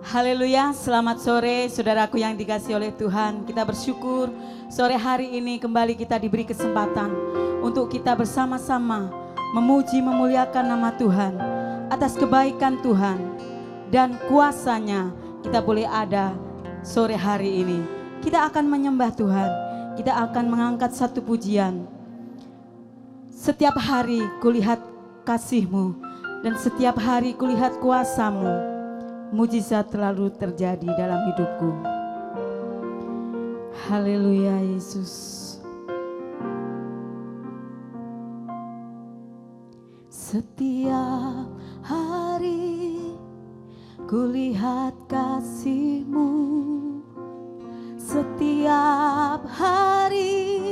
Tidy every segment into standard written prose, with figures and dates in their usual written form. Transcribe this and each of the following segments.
Haleluya, selamat sore saudaraku yang dikasihi oleh Tuhan. Kita bersyukur sore hari ini kembali kita diberi kesempatan untuk kita bersama-sama memuji memuliakan nama Tuhan. Atas kebaikan Tuhan dan kuasa-Nya kita boleh ada sore hari ini. Kita akan menyembah Tuhan, kita akan mengangkat satu pujian. Setiap hari kulihat kasih-Mu dan setiap hari kulihat kuasa-Mu. Mujizat terlalu terjadi dalam hidupku. Haleluya Yesus. Setiap hari kulihat kasih-Mu. Setiap hari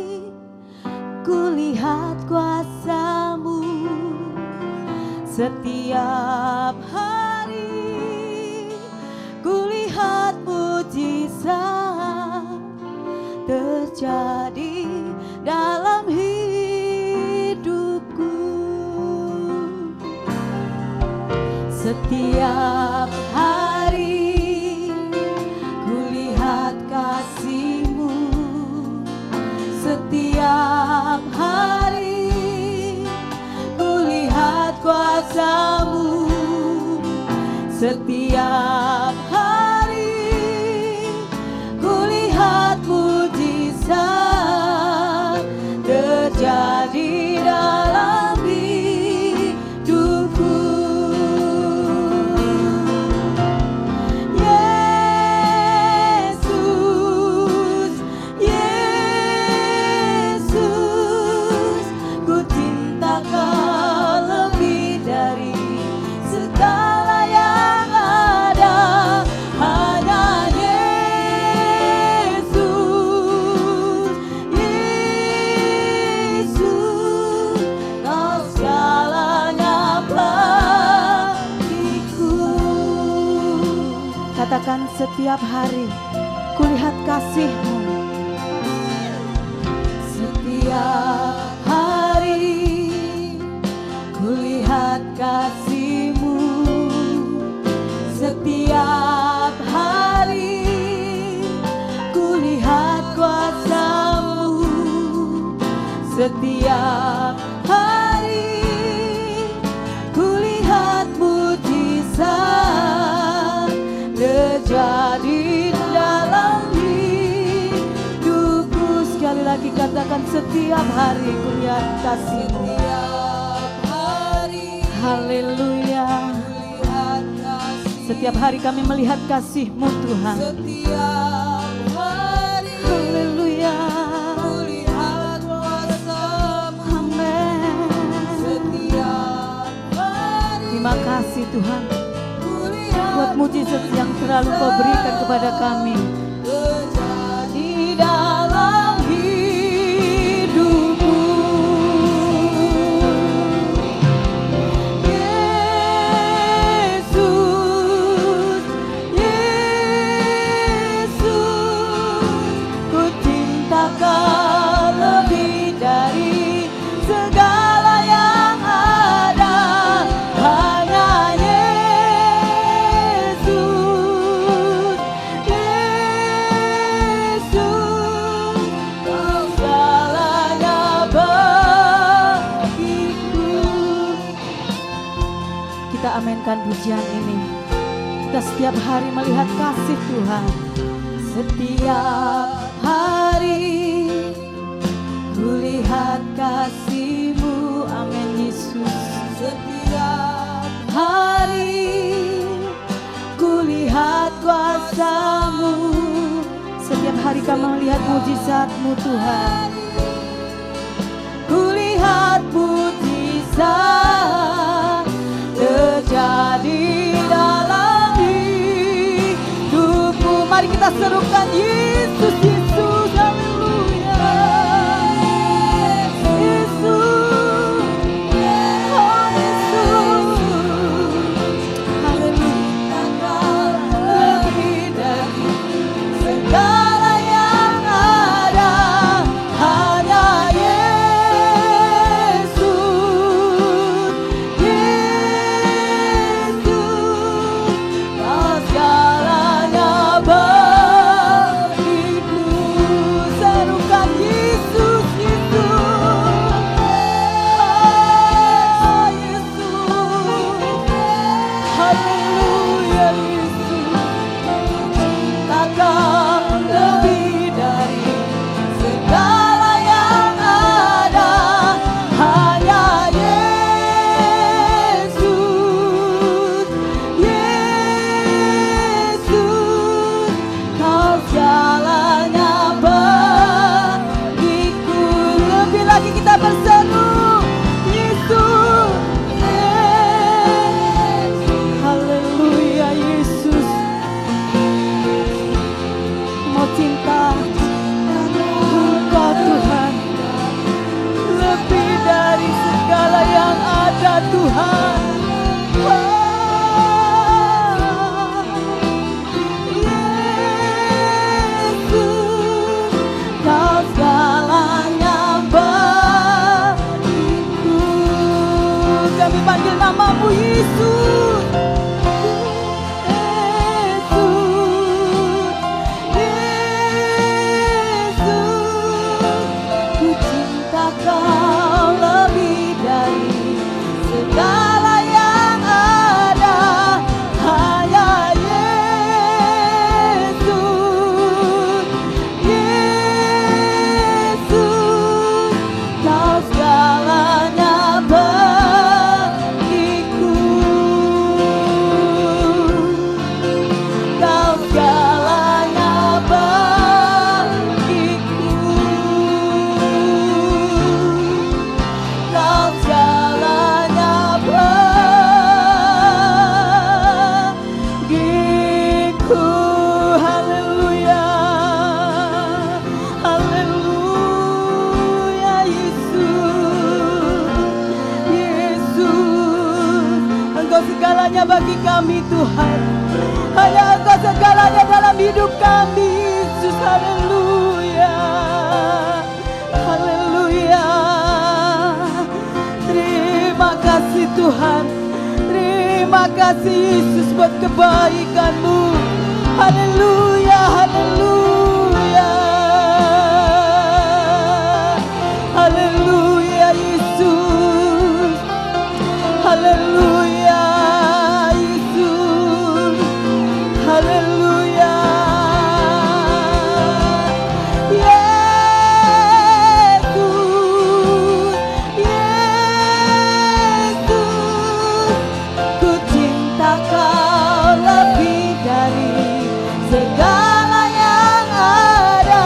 kulihat kuasa-Mu. Setiap hari kulihat mujizat terjadi dalam hidupku. Setiap hari kulihat kasih-Mu. Setiap hari kulihat kuasa-Mu. Setiap hari kulihat mujizat terjadi dalam hidupku. Yesus, Yesus, ku cinta Kau lebih dari segala. Katakan setiap hari kulihat kasih-Mu. Setiap hari kulihat kasih-Mu. Setiap hari kulihat kuasa-Mu. Setiap hari kulihat mujizat terjadi dalam hidupku. Sekali lagi katakan setiap hari kulihat kasih-Mu. Setiap hari, haleluya, setiap hari kami melihat kasih-Mu Tuhan. Setiap hari, haleluya, kulihat kuasa-Mu. Amin. Setiap hari, terima kasih Tuhan buat mujizat yang terlalu Kau berikan kepada kami. Terjadi dalam hidupku. Yesus, Yesus, ku cinta Kau lebih dari segala yang ada. Hanya aminkan pujian ini. Kita setiap hari melihat kasih Tuhan. Setiap hari kulihat kasih-Mu. Amin Yesus. Setiap hari kulihat kuasa-Mu. Setiap hari kami melihat mujizat-Mu Tuhan. Kulihat mujizat terjadi dalam hidupku. Mari kita serukan Yesus, Yesus, haleluya. Yesus, oh Yesus, haleluya. Lebih dari segala yang ada. Hanya Yesus, Yesus, Kau segala kami Tuhan. Hanya Engkau segalanya dalam hidup kami Yesus. Haleluya, haleluya. Terima kasih Tuhan, terima kasih Yesus buat kebaikan-Mu. Haleluya, haleluya, haleluya Yesus, haleluya Yesus, haleluya. Yesus, Yesus, ku cinta Kau lebih dari segala yang ada.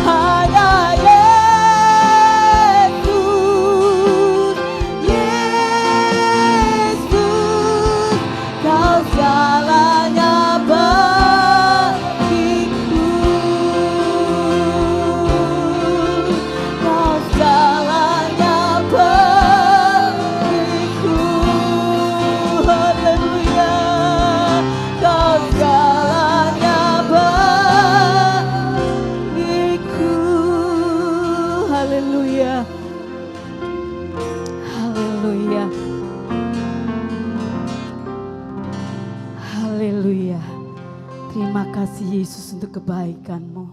Hanya Yesus, Yesus, Kau segalanya bagiku. Kau segalanya bagiku. Haleluya, Kau segalanya bagiku. Haleluya, haleluya, haleluya. Terima kasih Yesus untuk kebaikan-Mu.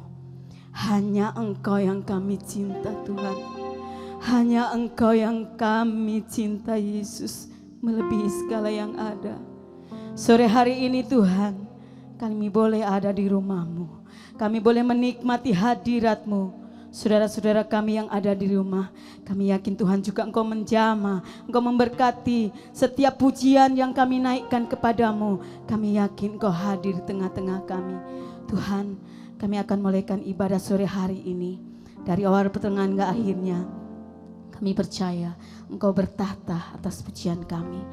Hanya Engkau yang kami cinta Tuhan. Hanya Engkau yang kami cinta Yesus, melebihi segala yang ada. Sore hari ini Tuhan, kami boleh ada di rumah-Mu. Kami boleh menikmati hadirat-Mu. Saudara-saudara kami yang ada di rumah, kami yakin Tuhan juga Engkau menjamah, Engkau memberkati setiap pujian yang kami naikkan kepadamu. Kami yakin Engkau hadir di tengah-tengah kami. Tuhan, kami akan mulaikan ibadah sore hari ini. Dari awal pertengahan hingga akhirnya, kami percaya Engkau bertahta atas pujian kami.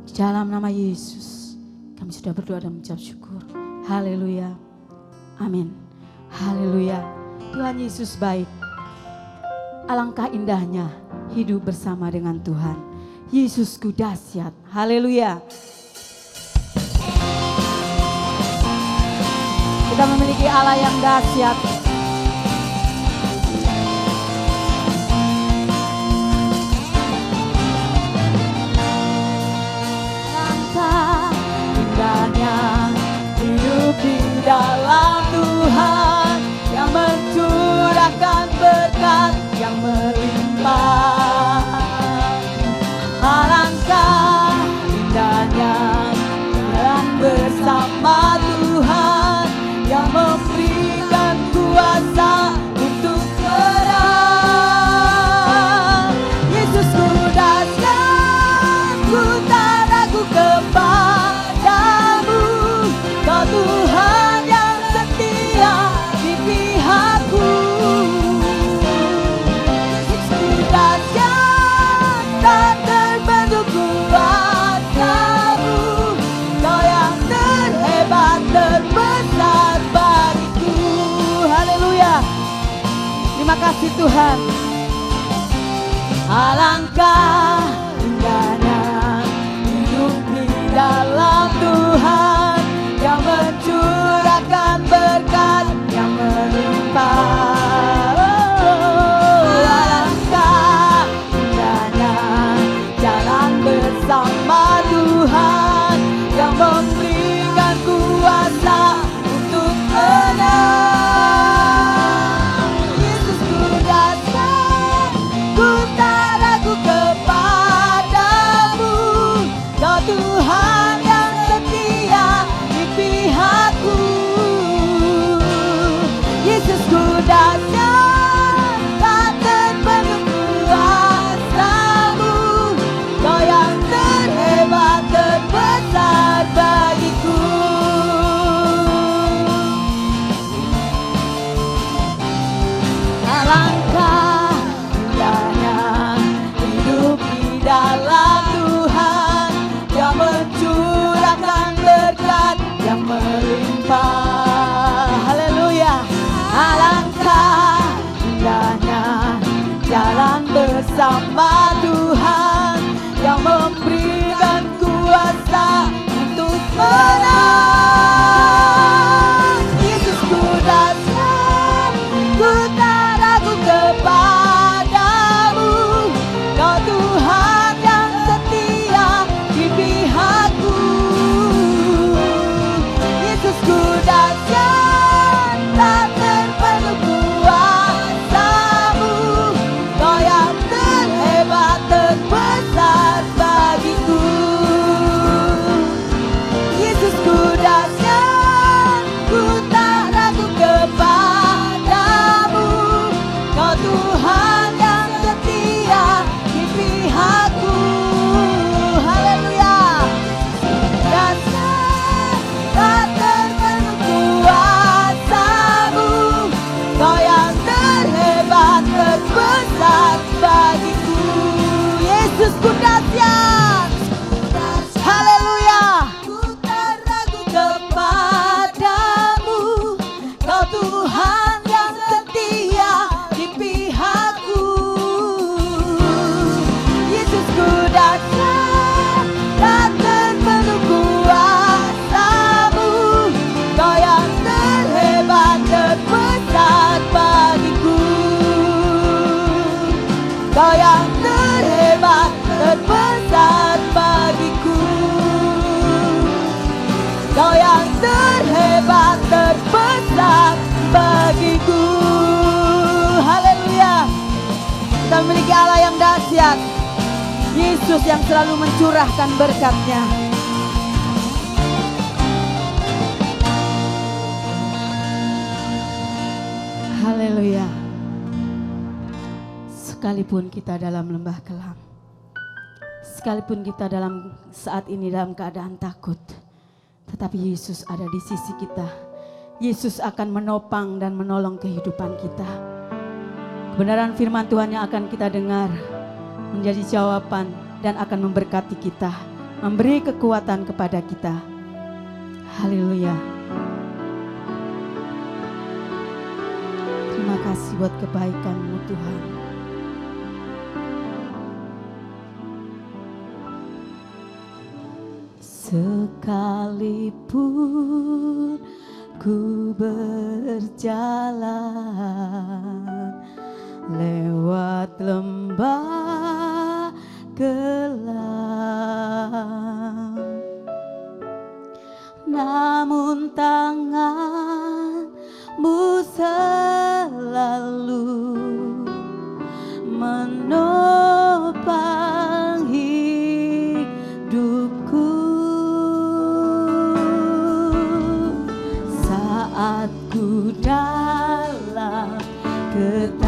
Di dalam nama Yesus, kami sudah berdoa dan mengucap syukur. Haleluya, amin, haleluya. Tuhan Yesus baik. Alangkah indahnya hidup bersama dengan Tuhan. Yesusku dahsyat. Haleluya. Kita memiliki Allah yang dahsyat. Alangkah indahnya hidup di dalam Tuhan, yang mencurahkan berkat yang melimpah. Alangkah indahnya jalan bersama Tuhan, yang memberikan kuasa untuk terang. Yesusku dahsyat, ku tak ragu kepadamu. Kau Tuhan yang setia di pihakku. Yesusku dahsyat, tak terbendung kuasamu. Kau yang terhebat, terbesar bagiku. Haleluya. Terima kasih Tuhan. Alangkah indahnya hidup di dalam Tuhan, yang mencurahkan berkat yang melimpah. Alangkah indahnya jalan bersama Tuhan, yang memberikan kuasa untuk menang. Yesusku dahsyat, ku tak ragu kepadamu. Kau Tuhan yang setia di pihakku. Yesusku dahsyat, tak terbendung kuasamu. Kau yang terhebat, terbesar bagiku. Alangkah indahnya hidup di dalam Tuhan, yang mencurahkan berkat yang melimpah. Haleluya. Alangkah indahnya jalan bersama Tuhan, yang memberikan kuasa untuk dahsyat, ku tak ragu kepadamu. Kau Tuhan yang setia di pihakku. Haleluya. Dahsyat, tak terpenuh kuasamu. Kau yang terhebat, terbesar bagiku. Yesus, ku dahsyat. Haleluya. Ku tak ragu kepadamu. Kau Tuhan yang setia di pihakku. Yesus, ku dahsyat, tak terpenuh kuasamu. Kau yang terhebat, terbesar bagiku. Kau yang terhebat, terbesar bagiku. Kau yang terhebat, terbesar bagiku. Haleluya. Kita memiliki Allah yang dahsyat, Yesus yang selalu mencurahkan berkat-Nya. Haleluya. Sekalipun kita dalam lembah kelam, sekalipun kita dalam saat ini dalam keadaan takut, tetapi Yesus ada di sisi kita. Yesus akan menopang dan menolong kehidupan kita. Kebenaran firman Tuhan yang akan kita dengar menjadi jawaban dan akan memberkati kita, memberi kekuatan kepada kita. Haleluya. Terima kasih buat kebaikan-Mu Tuhan. Sekalipun ku berjalan lewat lembah kelam, namun tangan-Mu selalu menopang hidupku. Saat ku dalam ketakutan,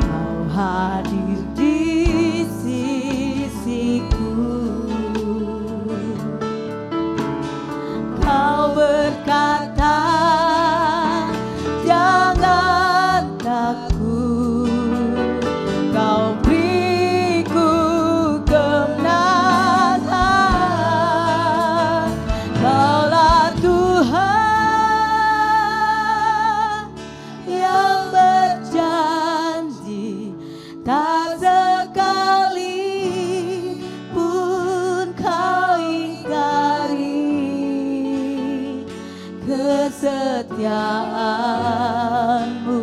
Kau hadir di sisiku. Kau berkata, jangan takut. Kau beriku kemenangan. Kaulah Tuhan yang berjanji, tak sekali pun Kau ingkari kesetiaan-Mu.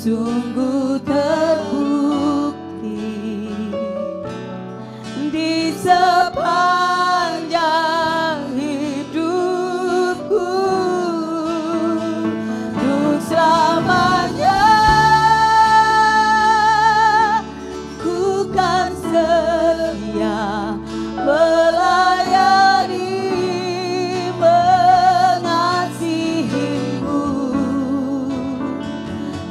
Sungguh terbukti di sepanjang hidupku. Untuk selamanya ku kan setia melayani, mengasihi-Mu.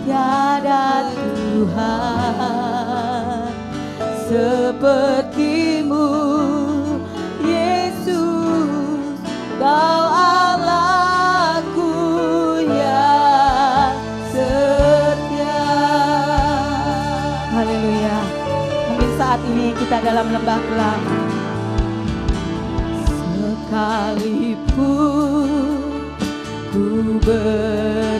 Tiada Tuhan seperti-Mu, Yesus. Kau Allahku yang setia. Haleluya. Mungkin saat ini kita dalam lembah kelam, sekalipun ku berjalan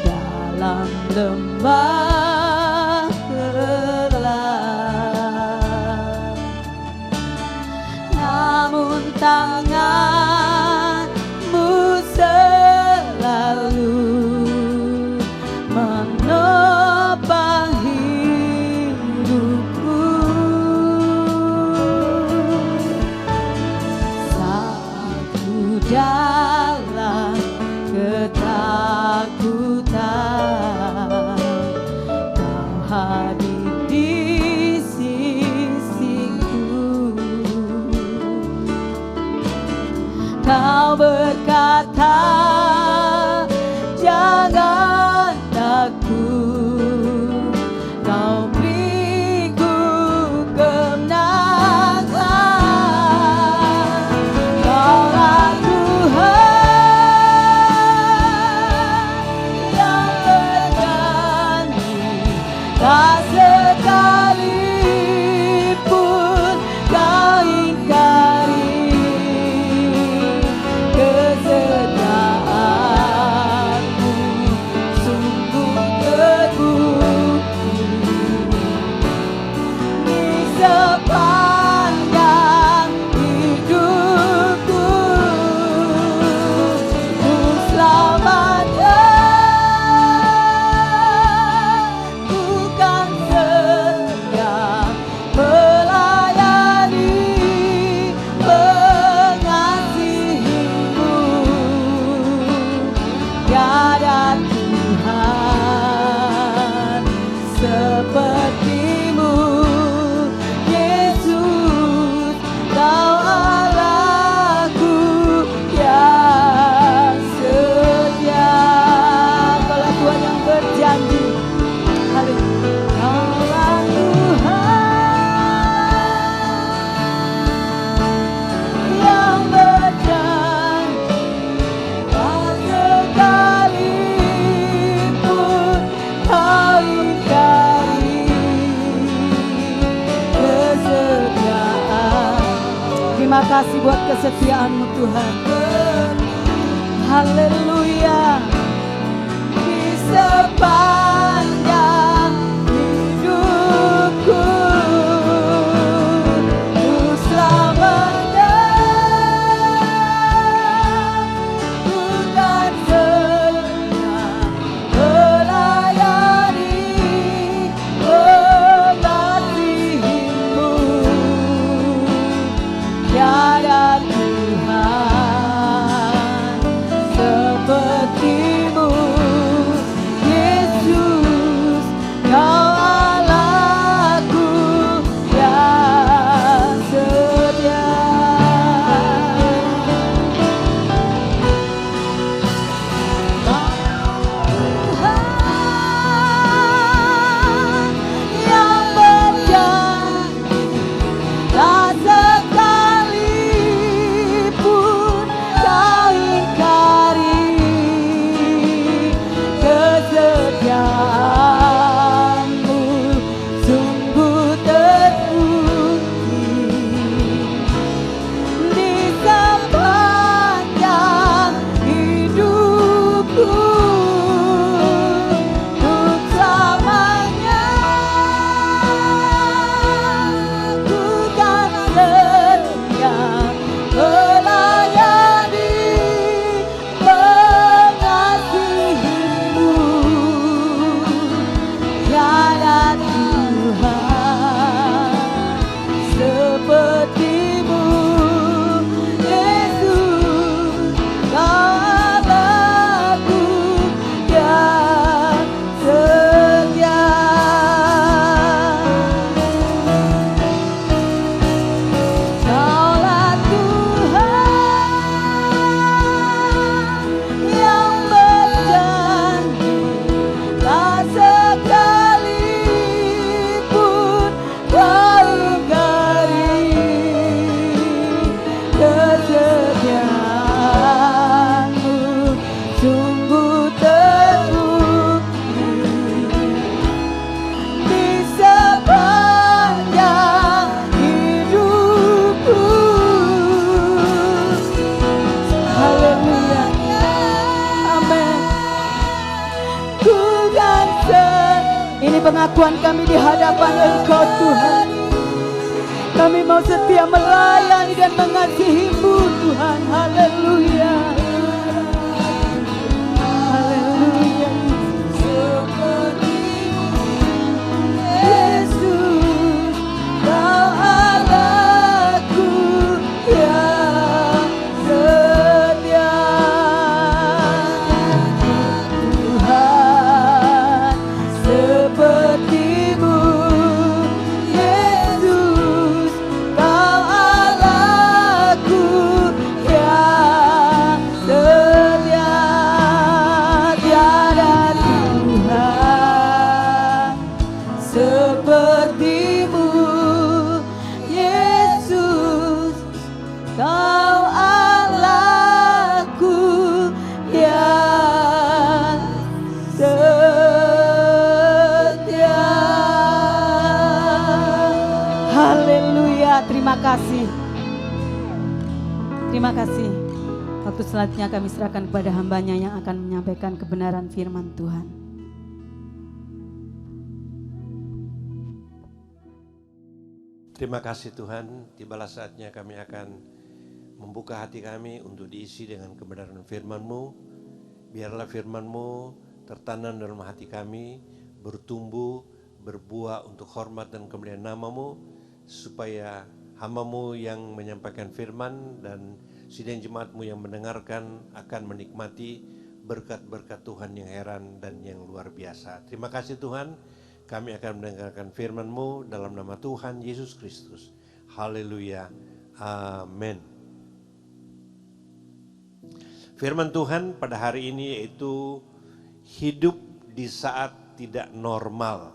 dalam lembah kelam, namun tangan-Mu selalu menopang hidupku. Saat ku dalam ketakutan, Kau berkata, jangan takut, Kau beriku kemenangan. Kaulah Tuhan yang berjanji, tak sekalipun Kau ingkari kesetiaanmu, sungguh terbukti di sepanjang hidupku. Ku selamanya ku kan setia melayani mengasihimu. Tiada Tuhan sepertimu, Yesus, Kau Allahku yang setia. Kaulah Tuhan yang berjanji. Haleluya. Kaulah Tuhan yang berjanji, tak sekalipun Kau ingkari kesetiaan. Terima kasih buat kesetiaan-Mu Tuhan. Haleluya. Di sepanjang hidupku, ku selamanya ku kan setia melayani mengasihimu. Tiada Tuhan sepertimu, Yesus, Kau Allahku yang setia. Tuhan yang berjanji, tak sekalipun Kau ingkari kesetiaanmu, sungguh terbukti di sepanjang hidupku. Untuk selamanya ku kan setia melayani mengasihimu. Tiada Tuhan sepertimu, Yesus, Kau Allahku yang setia. Kaulah Tuhan yang berjanji, tak sekalipun Kau ingkari kesetiaanmu, sungguh terbukti di sepanjang hidupku. Haleluya. Amin. Ku kan ini pengakuan kami di hadapan Engkau Tuhan. Kami mau setia melayani dan mengasihi-Mu Tuhan. Haleluya. Haleluya. Yesus, Kau Allahku yang setia. Tuhan sepertimu, Yesus, Kau Allahku yang terima kasih. Terima kasih. Waktu selanjutnya kami serahkan kepada hambanya yang akan menyampaikan kebenaran firman Tuhan. Terima kasih Tuhan, tibalah saatnya kami akan membuka hati kami untuk diisi dengan kebenaran firman-Mu. Biarlah firman-Mu tertanam dalam hati kami, bertumbuh, berbuah untuk hormat dan kemuliaan nama-Mu, supaya hamba-Mu yang menyampaikan firman dan sidang jemaat-Mu yang mendengarkan akan menikmati berkat-berkat Tuhan yang heran dan yang luar biasa. Terima kasih Tuhan, kami akan mendengarkan firman-Mu dalam nama Tuhan Yesus Kristus. Haleluya, amin. Firman Tuhan pada hari ini yaitu hidup di saat tidak normal.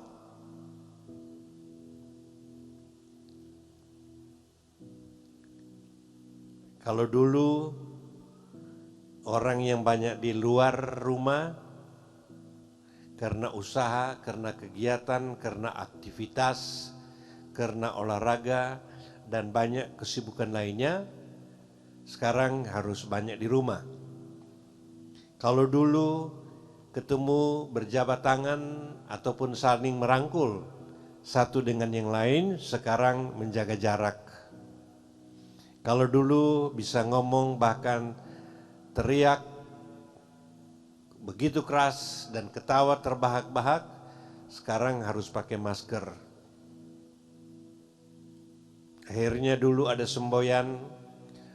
Kalau dulu orang yang banyak di luar rumah karena usaha, karena kegiatan, karena aktivitas, karena olahraga dan banyak kesibukan lainnya, sekarang harus banyak di rumah. Kalau dulu ketemu berjabat tangan ataupun saling merangkul satu dengan yang lain, sekarang menjaga jarak. Kalau dulu bisa ngomong bahkan teriak begitu keras dan ketawa terbahak-bahak, sekarang harus pakai masker. Akhirnya dulu ada semboyan,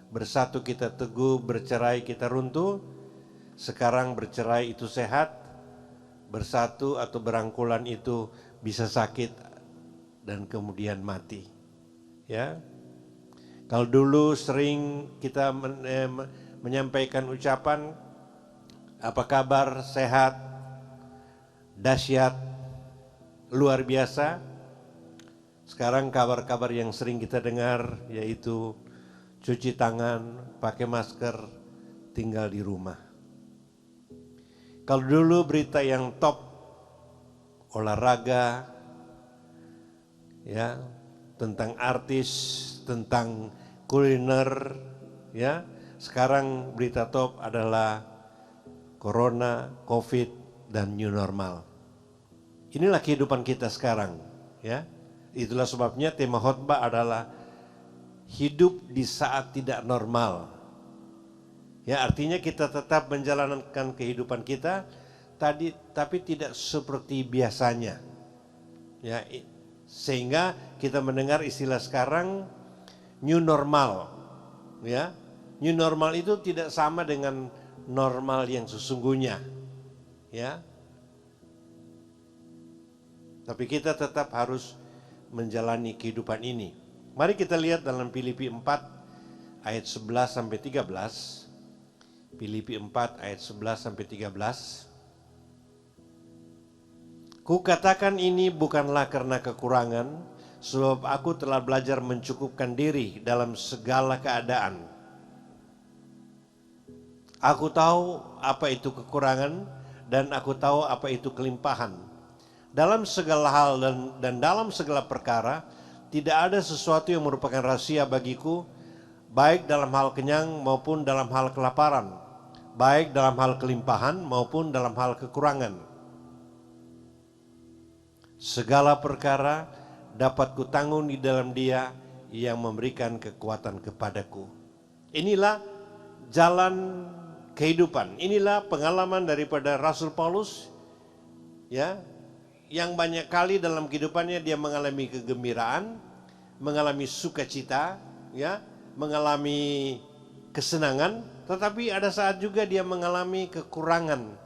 bersatu kita teguh, bercerai kita runtuh. Sekarang bercerai itu sehat, bersatu atau berangkulan itu bisa sakit dan kemudian mati. Ya. Kalau dulu sering kita menyampaikan ucapan, apa kabar, sehat, dahsyat, luar biasa. Sekarang kabar-kabar yang sering kita dengar yaitu cuci tangan, pakai masker, tinggal di rumah. Kalau dulu berita yang top, olahraga, ya, tentang artis, tentang kuliner, ya. Sekarang berita top adalah corona, covid, dan new normal. Inilah kehidupan kita sekarang, ya. Itulah sebabnya tema khotbah adalah hidup di saat tidak normal. Ya, artinya kita tetap menjalankan kehidupan kita tapi tidak seperti biasanya. Ya, sehingga kita mendengar istilah sekarang new normal. Ya, new normal itu tidak sama dengan normal yang sesungguhnya. Ya. Tapi kita tetap harus menjalani kehidupan ini. Mari kita lihat dalam Filipi 4 ayat 11 sampai 13. Filipi 4 ayat 11 sampai 13. Kukatakan ini bukanlah karena kekurangan, sebab aku telah belajar mencukupkan diri dalam segala keadaan. Aku tahu apa itu kekurangan dan aku tahu apa itu kelimpahan. Dalam segala hal dan dalam segala perkara, tidak ada sesuatu yang merupakan rahasia bagiku, baik dalam hal kenyang maupun dalam hal kelaparan, baik dalam hal kelimpahan maupun dalam hal kekurangan. Segala perkara dapat kutanggung di dalam Dia yang memberikan kekuatan kepadaku. Inilah jalan kehidupan. Inilah pengalaman daripada Rasul Paulus, ya, yang banyak kali dalam kehidupannya dia mengalami kegembiraan, mengalami sukacita, ya, mengalami kesenangan, tetapi ada saat juga dia mengalami kekurangan.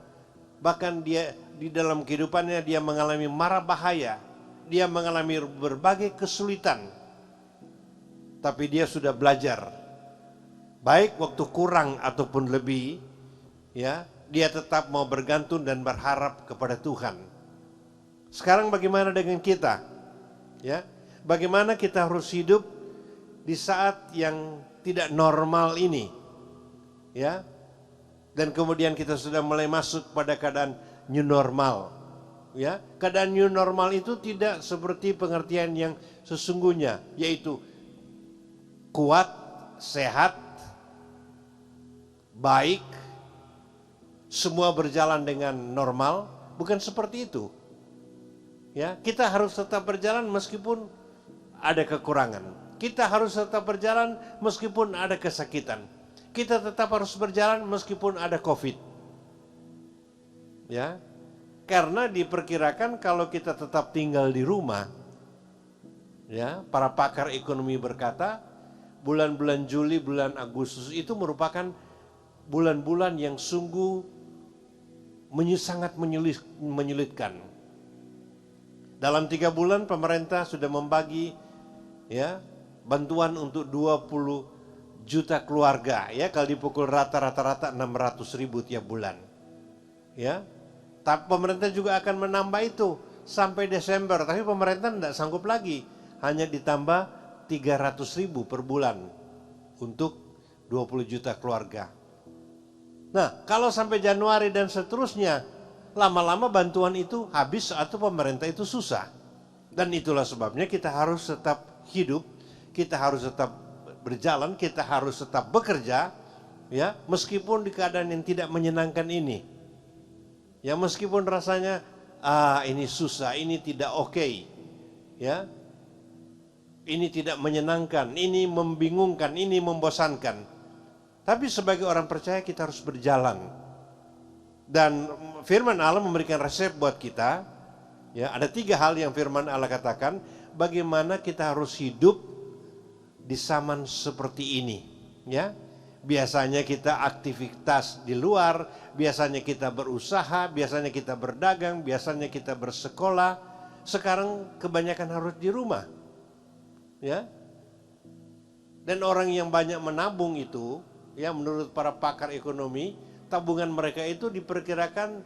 Bahkan dia di dalam kehidupannya dia mengalami mara bahaya, dia mengalami berbagai kesulitan. Tapi dia sudah belajar, baik waktu kurang ataupun lebih, ya, dia tetap mau bergantung dan berharap kepada Tuhan. Sekarang bagaimana dengan kita? Ya, bagaimana kita harus hidup di saat yang tidak normal ini? Ya. Dan kemudian kita sudah mulai masuk pada keadaan new normal. Ya, keadaan new normal itu tidak seperti pengertian yang sesungguhnya, yaitu kuat, sehat, baik, semua berjalan dengan normal, bukan seperti itu. Ya, kita harus tetap berjalan meskipun ada kekurangan. Kita harus tetap berjalan meskipun ada kesakitan. Kita tetap harus berjalan meskipun ada COVID. Ya. Karena diperkirakan kalau kita tetap tinggal di rumah, ya, para pakar ekonomi berkata, bulan-bulan Juli, bulan Agustus itu merupakan bulan-bulan yang sungguh sangat menyulitkan. Dalam 3 bulan pemerintah sudah membagi, ya, bantuan untuk 20 juta keluarga, ya, kalau dipukul rata-rata 600.000 tiap bulan, ya. Tapi pemerintah juga akan menambah itu sampai Desember, tapi pemerintah tidak sanggup lagi, hanya ditambah 300.000 per bulan untuk 20 juta keluarga. Nah, kalau sampai Januari dan seterusnya, lama-lama bantuan itu habis atau pemerintah itu susah. Dan itulah sebabnya kita harus tetap hidup, kita harus tetap berjalan, kita harus tetap bekerja, ya, meskipun di keadaan yang tidak menyenangkan ini. Ya, meskipun rasanya ini susah, ini tidak oke, ya, ini tidak menyenangkan, ini membingungkan, ini membosankan. Tapi sebagai orang percaya kita harus berjalan. Dan firman Allah memberikan resep buat kita. Ya, ada 3 hal yang firman Allah katakan, bagaimana kita harus hidup di zaman seperti ini. Ya, biasanya kita aktivitas di luar, biasanya kita berusaha, biasanya kita berdagang, biasanya kita bersekolah. Sekarang kebanyakan harus di rumah. Ya. Dan orang yang banyak menabung itu, ya, menurut para pakar ekonomi, tabungan mereka itu diperkirakan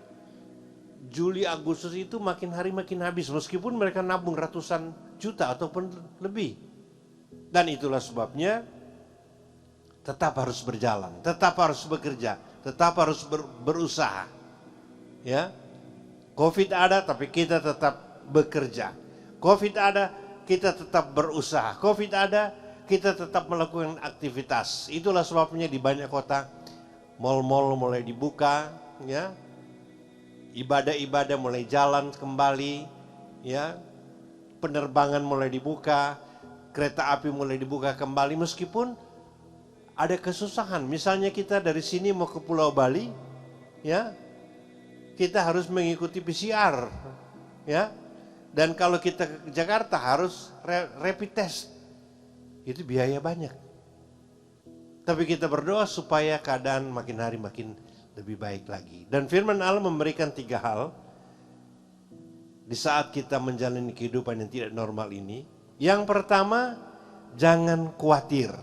Juli Agustus itu makin hari makin habis, meskipun mereka nabung ratusan juta ataupun lebih. Dan itulah sebabnya tetap harus berjalan, tetap harus bekerja, tetap harus berusaha. Ya, COVID ada tapi kita tetap bekerja. COVID ada, kita tetap berusaha. COVID ada, kita tetap melakukan aktivitas. Itulah sebabnya di banyak kota mal-mal mulai dibuka, ya. Ibadah-ibadah mulai jalan kembali, ya. Penerbangan mulai dibuka, kereta api mulai dibuka kembali meskipun ada kesusahan. Misalnya kita dari sini mau ke Pulau Bali, ya. Kita harus mengikuti PCR, ya. Dan kalau kita ke Jakarta harus rapid test. Itu biaya banyak. Tapi kita berdoa supaya keadaan makin hari makin lebih baik lagi. Dan firman Allah memberikan 3 hal di saat kita menjalani kehidupan yang tidak normal ini. Yang pertama, jangan khawatir.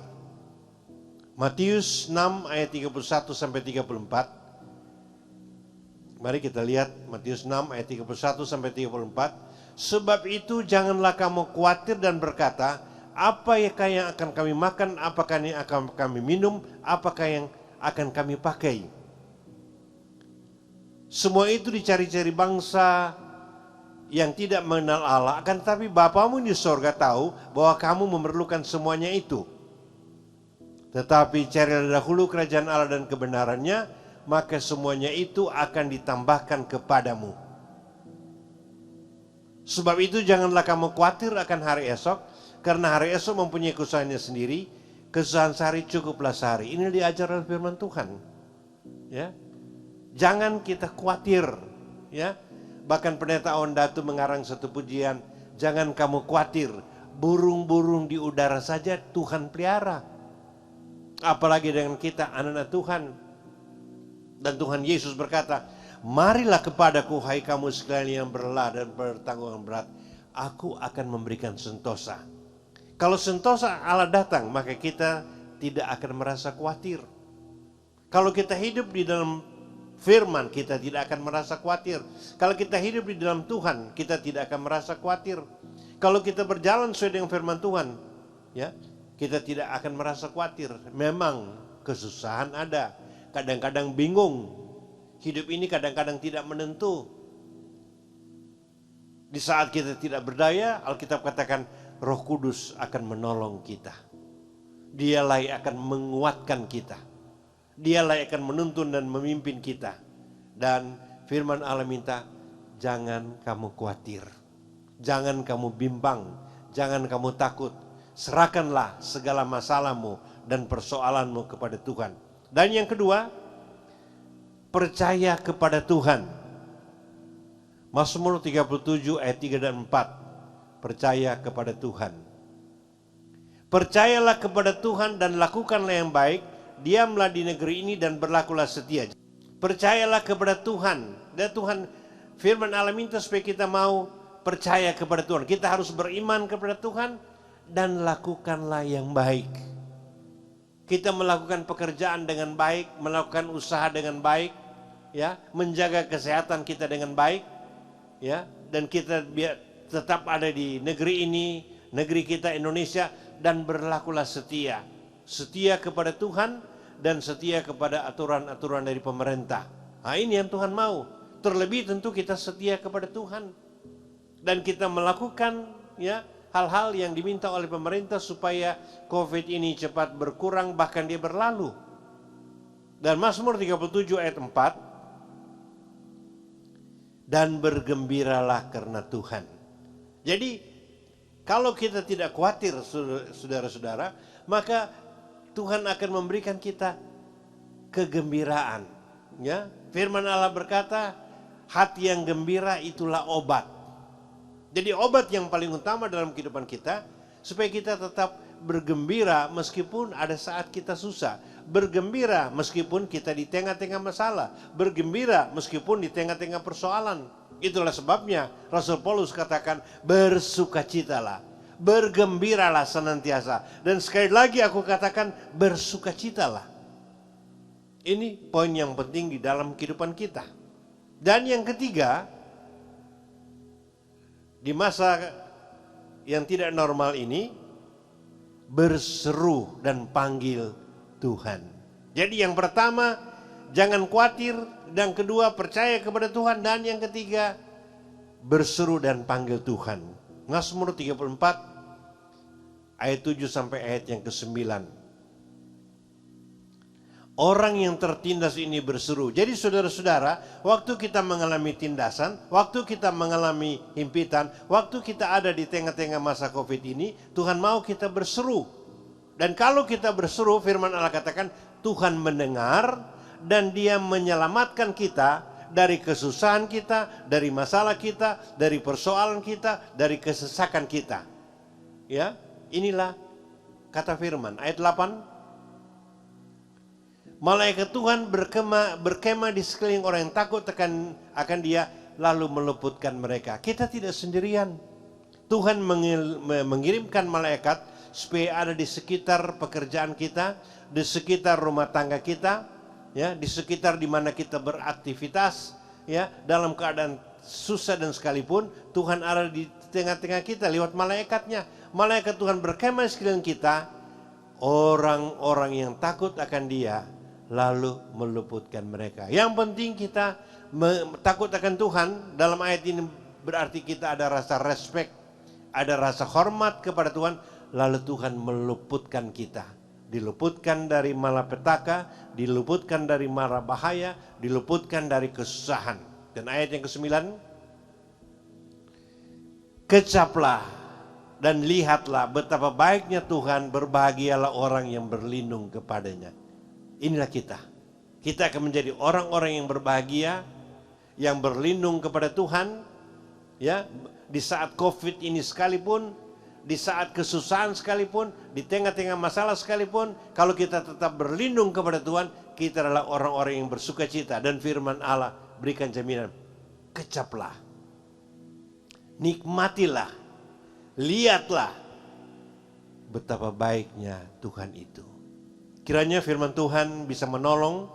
Matius 6 ayat 31 sampai 34. Mari kita lihat Matius 6 ayat 31 sampai 34. Sebab itu janganlah kamu khawatir dan berkata, apakah yang akan kami makan, apakah yang akan kami minum, apakah yang akan kami pakai. Semua itu dicari-cari bangsa yang tidak mengenal Allah, akan tetapi Bapamu di sorga tahu bahwa kamu memerlukan semuanya itu. Tetapi carilah dahulu kerajaan Allah dan kebenarannya, maka semuanya itu akan ditambahkan kepadamu. Sebab itu janganlah kamu khawatir akan hari esok, karena hari esok mempunyai kesusahannya sendiri. Kesusahan sehari cukuplah sehari. Ini diajar oleh firman Tuhan. Ya, jangan kita khawatir. Ya, bahkan pendeta Ondatu mengarang satu pujian, jangan kamu khawatir, burung-burung di udara saja Tuhan pelihara. Apalagi dengan kita anak-anak Tuhan. Dan Tuhan Yesus berkata, marilah kepadaku hai kamu sekalian yang berlelah dan bertanggungan berat, aku akan memberikan sentosa. Kalau sentosa Allah datang, maka kita tidak akan merasa khawatir. Kalau kita hidup di dalam firman, kita tidak akan merasa khawatir. Kalau kita hidup di dalam Tuhan, kita tidak akan merasa khawatir. Kalau kita berjalan sesuai dengan firman Tuhan, ya, kita tidak akan merasa khawatir. Memang kesusahan ada, kadang-kadang bingung. Hidup ini kadang-kadang tidak menentu. Di saat kita tidak berdaya, Alkitab katakan Roh Kudus akan menolong kita. Dialah yang akan menguatkan kita. Dialah yang akan menuntun dan memimpin kita. Dan firman Allah minta, jangan kamu khawatir. Jangan kamu bimbang. Jangan kamu takut. Serahkanlah segala masalahmu dan persoalanmu kepada Tuhan. Dan yang kedua, percaya kepada Tuhan. Mazmur 37 ayat 3 dan 4. Percaya kepada Tuhan. Percayalah kepada Tuhan dan lakukanlah yang baik. Diamlah di negeri ini dan berlakulah setia. Percayalah kepada Tuhan. Dan Tuhan, firman Allah minta supaya kita mau percaya kepada Tuhan. Kita harus beriman kepada Tuhan dan lakukanlah yang baik. Kita melakukan pekerjaan dengan baik, melakukan usaha dengan baik, ya, menjaga kesehatan kita dengan baik, ya, dan kita tetap ada di negeri ini, negeri kita Indonesia, dan berlakulah setia. Setia kepada Tuhan dan setia kepada aturan-aturan dari pemerintah. Nah, ini yang Tuhan mau. Terlebih tentu kita setia kepada Tuhan. Dan kita melakukan, ya, hal-hal yang diminta oleh pemerintah supaya COVID ini cepat berkurang, bahkan dia berlalu. Dan Mazmur 37 ayat 4, dan bergembiralah karena Tuhan. Jadi kalau kita tidak khawatir, saudara-saudara, maka Tuhan akan memberikan kita kegembiraan. Ya, firman Allah berkata, hati yang gembira itulah obat. Jadi obat yang paling utama dalam kehidupan kita, supaya kita tetap bergembira meskipun ada saat kita susah. Bergembira meskipun kita di tengah-tengah masalah. Bergembira meskipun di tengah-tengah persoalan. Itulah sebabnya Rasul Paulus katakan, bersukacitalah, bergembiralah senantiasa. Dan sekali lagi aku katakan, bersukacitalah. Ini poin yang penting di dalam kehidupan kita. Dan yang ketiga, di masa yang tidak normal ini, berseru dan panggil Tuhan. Jadi yang pertama, jangan khawatir. Dan kedua, percaya kepada Tuhan. Dan yang ketiga, berseru dan panggil Tuhan. Mazmur 34 ayat 7 sampai ayat yang ke-9. Orang yang tertindas ini berseru. Jadi saudara-saudara, waktu kita mengalami tindasan, waktu kita mengalami himpitan, waktu kita ada di tengah-tengah masa COVID ini, Tuhan mau kita berseru. Dan kalau kita berseru, firman Allah katakan, Tuhan mendengar dan Dia menyelamatkan kita dari kesusahan kita, dari masalah kita, dari persoalan kita, dari kesesakan kita. Ya, inilah kata firman ayat 8. Malaikat Tuhan berkemah di sekeliling orang yang takut akan Dia, lalu meluputkan mereka. Kita tidak sendirian. Tuhan mengirimkan malaikat supaya ada di sekitar pekerjaan kita, di sekitar rumah tangga kita, ya, di sekitar di mana kita beraktivitas, ya, dalam keadaan susah dan sekalipun Tuhan ada di tengah-tengah kita lewat malaikatnya. Malaikat Tuhan berkemah di sekeliling kita, orang-orang yang takut akan Dia, lalu meluputkan mereka. Yang penting kita takut akan Tuhan. Dalam ayat ini berarti kita ada rasa respect, ada rasa hormat kepada Tuhan, lalu Tuhan meluputkan kita. Diluputkan dari malapetaka, diluputkan dari mara bahaya, diluputkan dari kesusahan. Dan ayat yang ke-9, kecaplah dan lihatlah betapa baiknya Tuhan, berbahagialah orang yang berlindung kepadanya. Inilah kita. Kita akan menjadi orang-orang yang berbahagia, yang berlindung kepada Tuhan, ya, di saat COVID ini sekalipun, di saat kesusahan sekalipun, di tengah-tengah masalah sekalipun, kalau kita tetap berlindung kepada Tuhan, kita adalah orang-orang yang bersukacita. Dan firman Allah berikan jaminan, kecaplah, nikmatilah, lihatlah betapa baiknya Tuhan itu. Kiranya firman Tuhan bisa menolong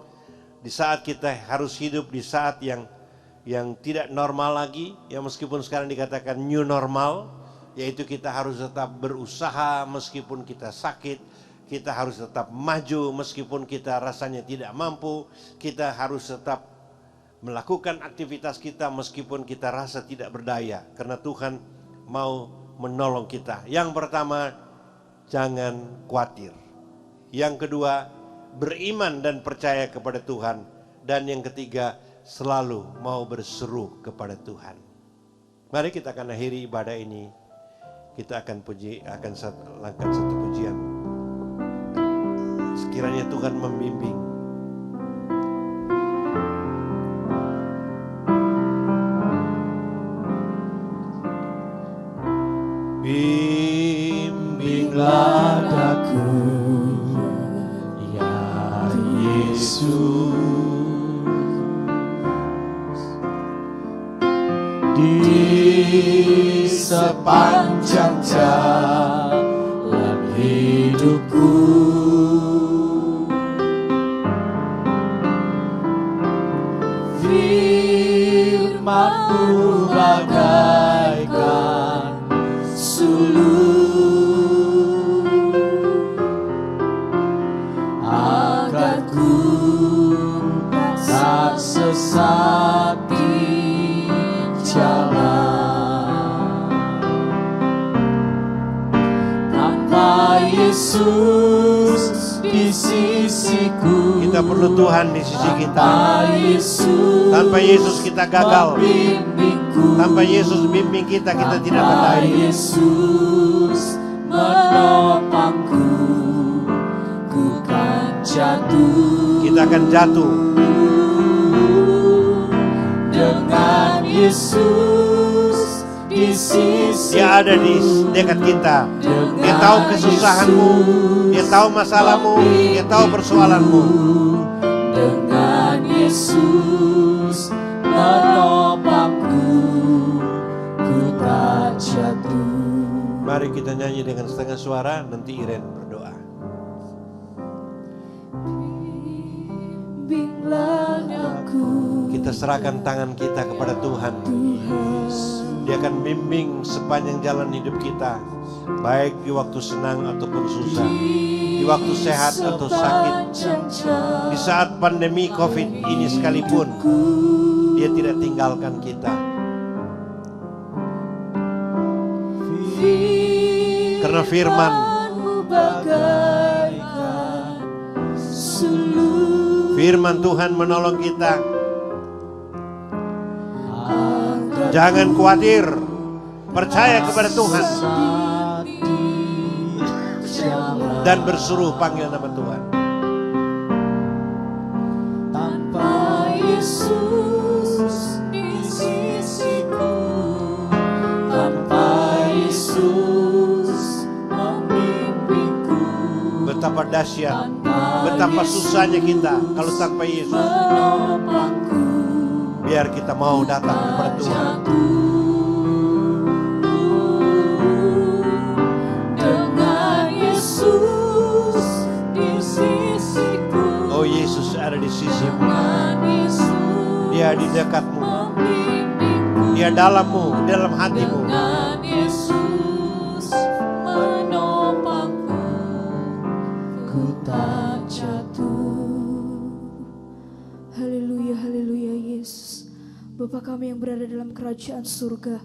di saat kita harus hidup di saat yang tidak normal lagi, ya, meskipun sekarang dikatakan new normal, yaitu kita harus tetap berusaha meskipun kita sakit, kita harus tetap maju meskipun kita rasanya tidak mampu, kita harus tetap melakukan aktivitas kita meskipun kita rasa tidak berdaya, karena Tuhan mau menolong kita. Yang pertama, jangan khawatir. Yang kedua, beriman dan percaya kepada Tuhan. Dan yang ketiga, selalu mau berseru kepada Tuhan. Mari kita akan akhiri ibadah ini. Kita akan langkah satu pujian. Sekiranya Tuhan membimbing. Bimbinglah daku, ya Yesus, di sepanjang jalan hidupku. Firman-Mu bagaikan suluh, agar ku tak sesat di jalan. Tanpa Yesus di sisiku, Kita perlu Tuhan di sisi kita. tanpa Yesus, Tanpa Yesus kita gagal. membimbingku, Tanpa Yesus bimbing kita tidak tanpa berdaya. Yesus menopangku, ku kan jatuh. Kita akan jatuh. Dengan Yesus di sisi, Dia ada di dekat kita. Dia tahu kesusahanmu, Dia tahu masalahmu, Dia tahu persoalanmu. dengan Yesus menopangku, ku tak jatuh. Mari kita nyanyi dengan setengah suara, nanti Iren berdoa. Bimbinglah aku, Kita serahkan tangan kita kepada Tuhan. Dia akan bimbing sepanjang jalan hidup kita, baik di waktu senang ataupun susah, di waktu sehat atau sakit. Di saat pandemi COVID ini sekalipun, Dia tidak tinggalkan kita. Karena firman, firman Tuhan menolong kita. Jangan khawatir, percaya kepada Tuhan dan berseru panggil nama Tuhan. Tanpa Yesus di sisiku, tanpa Yesus membimbingku, Betapa dahsyat, betapa susahnya kita kalau tanpa Yesus. menopangku, Biar kita mau datang kepada Tuhan. dengan Yesus di sisiku, Oh, Yesus ada di sisimu. dengan Yesus Dia di dekatmu. membimbingku, Dia dalammu, dalam hatimu. dengan Yesus menopangku, ku tak jatuh. Haleluya, haleluya Yesus. Bapa kami yang berada dalam kerajaan surga,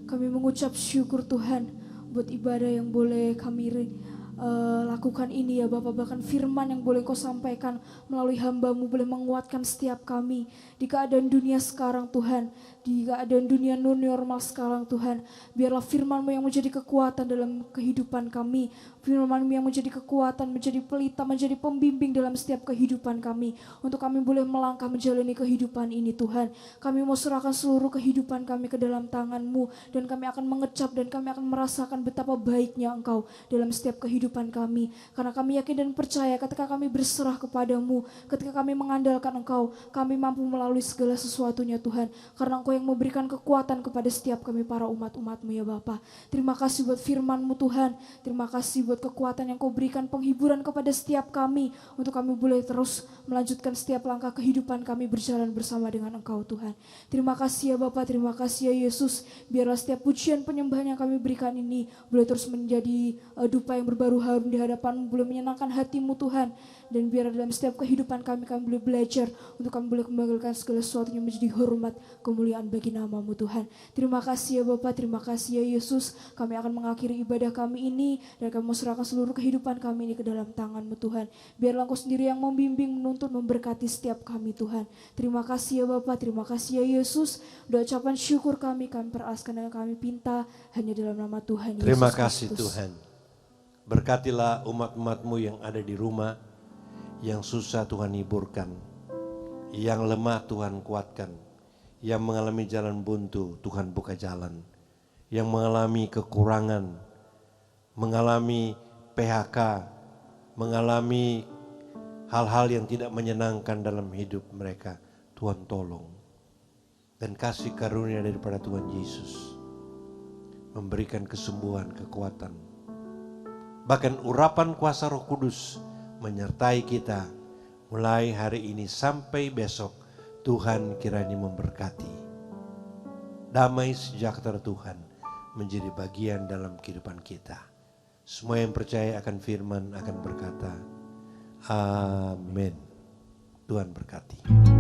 kami mengucap syukur Tuhan buat ibadah yang boleh kami lakukan ini ya Bapak. Bahkan firman yang boleh Kau sampaikan melalui hamba-Mu boleh menguatkan setiap kami di keadaan dunia sekarang Tuhan, di keadaan dunia non normal sekarang Tuhan. Biarlah firman-Mu yang menjadi kekuatan dalam kehidupan kami, firman-Mu yang menjadi kekuatan, menjadi pelita, menjadi pembimbing dalam setiap kehidupan kami, untuk kami boleh melangkah menjalani kehidupan ini Tuhan. Kami mau serahkan seluruh kehidupan kami ke dalam tangan-Mu, dan kami akan mengecap dan kami akan merasakan betapa baiknya Engkau dalam setiap kehidupan kami. Karena kami yakin dan percaya ketika kami berserah kepada-Mu, ketika kami mengandalkan Engkau, kami mampu melalui segala sesuatunya Tuhan. Karena Engkau yang memberikan kekuatan kepada setiap kami para umat-umat-Mu ya Bapa. Terima kasih buat firman-Mu Tuhan. Terima kasih buat kekuatan yang Kau berikan, penghiburan kepada setiap kami, untuk kami boleh terus melanjutkan setiap langkah kehidupan kami berjalan bersama dengan Engkau Tuhan. Terima kasih ya Bapa, terima kasih ya Yesus. Biarlah setiap pujian penyembahan yang kami berikan ini boleh terus menjadi dupa yang berbaru harum di hadapan-Mu, boleh menyenangkan hati-Mu Tuhan. Dan biar dalam setiap kehidupan kami boleh belajar untuk kami boleh kembalikan segala sesuatunya menjadi hormat, kemuliaan kemuliaan bagi nama-Mu Tuhan. Terima kasih ya Bapa, terima kasih ya Yesus. Kami akan mengakhiri ibadah kami ini dan kami serahkan seluruh kehidupan kami ini ke dalam tangan-Mu Tuhan. Biarlah Engkau sendiri yang membimbing, menuntun, memberkati setiap kami Tuhan. Terima kasih ya Bapa, terima kasih ya Yesus. Doa ucapan syukur kami peraskan dan kami pinta hanya dalam nama Tuhan Yesus Terima kasih Kristus. Tuhan. Berkatilah umat-umat-Mu yang ada di rumah, yang susah Tuhan hiburkan, yang lemah Tuhan kuatkan, yang mengalami jalan buntu Tuhan buka jalan, yang mengalami kekurangan, mengalami PHK, mengalami hal-hal yang tidak menyenangkan dalam hidup mereka, Tuhan tolong. Dan kasih karunia daripada Tuhan Yesus memberikan kesembuhan, kekuatan. Bahkan urapan kuasa Roh Kudus menyertai kita mulai hari ini sampai besok. Tuhan kiranya memberkati. Damai sejahtera Tuhan menjadi bagian dalam kehidupan kita. Semua yang percaya akan firman akan berkata, amin. Tuhan berkati.